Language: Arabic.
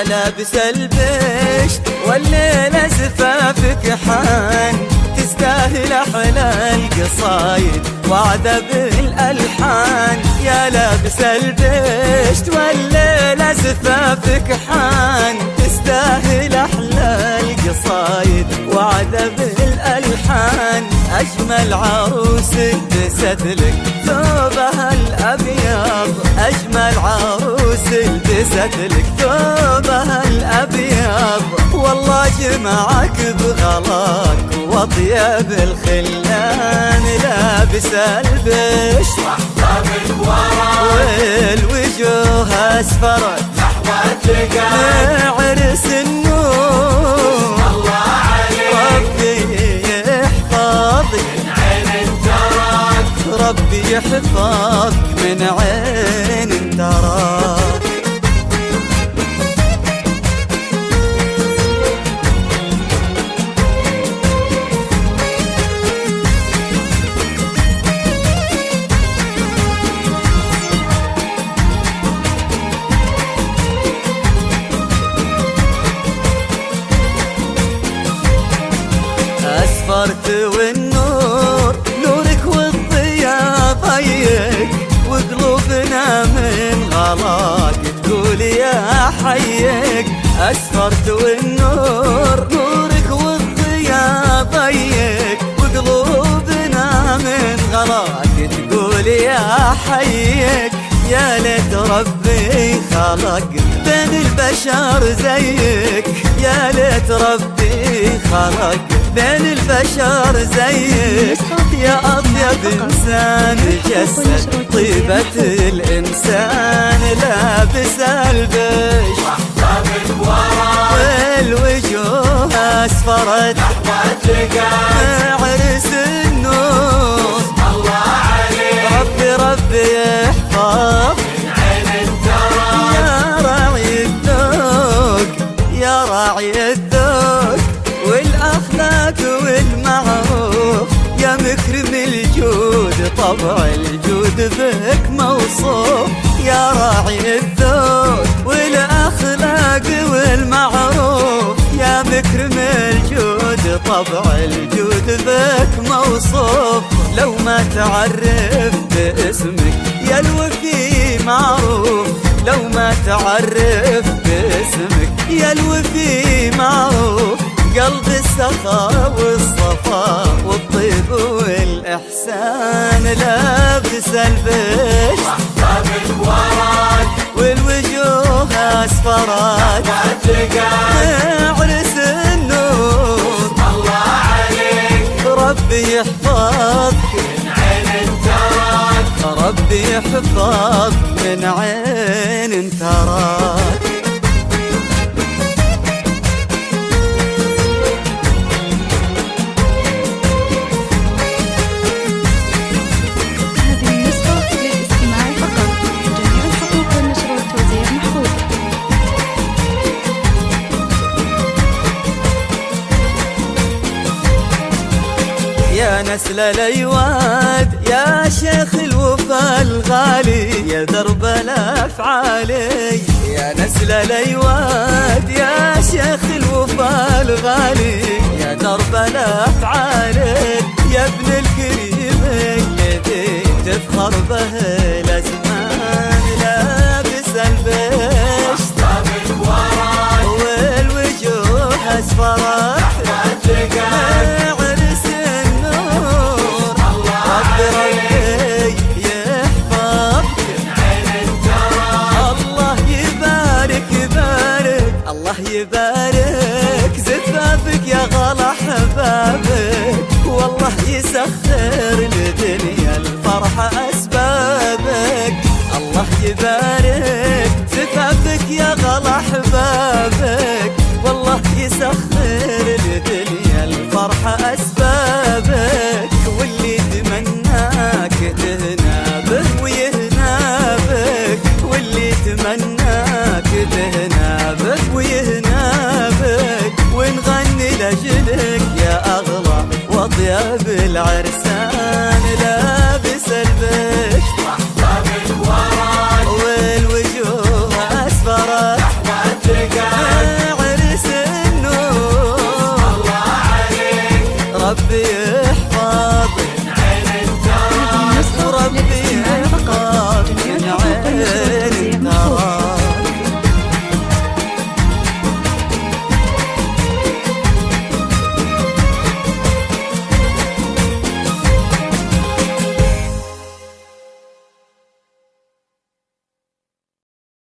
يا لابس البشت والليلة زفافك حان، تستاهل أحلى القصايد وعذب الألحان. يا لابس البشت والليلة زفافك حان، تستاهل أحلى القصايد وعذب الألحان. أجمل عروس لبست لك ثوبها الأبيض، أجمل عروس لبست لك ثوبها الأبيض. والله جمعك بغلاك وطيب الخلان، لابس البشت واحضر ورا والوجوه أسفرت نحو التقى عرس النور. الله عليك ربي يحفظك من عين تراك، ربي يحفظك من عين تراك. أسفرت والنور نورك والضياء ضيق، وقلوبنا من غلاك تقول يا حيك. أسفرت والنور نورك والضياء ضيق، وقلوبنا من غلاك تقول يا حيك. يا ليت ربي خلق بين البشر زيك، يا ليت ربي خلق بين البشر زيك. يا أطيب إنسان جسد طيبة الإنسان، لابس البشت واحضر ورا والوجوه أسفرت نحو التقى عرس النور. الله عليك ربي يحفظ من عين تراك، يا راعي الذوق، يا راعي الذوق والأخلاق والمعروف. يا مكرم الجود طبع الجود بك موصوف، يا راعي الذوق والأخلاق والمعروف. يا مكرم الجود طبع الجود بك موصوف. لو ما تعرف باسمك يا الوفي معروف، لو ما تعرف باسمك يا الوفي معروف. قلب السخاء والصفاء والطيب والإحسان، لابس البشت واحضر وراك والوجوه أسفرت والتقى عرس النور. الله عليك ربي يحفظك من عين تراك، ربي يحفظك من عين تراك. هذه النسخة للاستماع فقط، جميع الحقوق والنشر والتوزيع محفوظ. يا نسل الأيواد يا شيخ الوفا الغالي، يا درب الأفعالي. يا نسل الأيواد يا شيخ الوفا الغالي، يا درب الأفعالي. يا ابن الكريم الذي تفخر به الأزمان، لابس البشت واحضر وراك والوجوه أسفرت والتقى عرس النور. ربي يحفظك من عين تراك، الله يبارك يبارك، الله يبارك زفافك يا غلا حبابك. والله يسخر لدنيا الفرحة أسبابك. الله يبارك زفافك يا غلا حبابك، والله يسخر لدنيا الفرحة أسبابك. واللي تمناك تهنا به ويهنا بك، واللي تمناك تهنا به ويهنا بك. ونغني لجلك يا أغلى وأطيب العرس.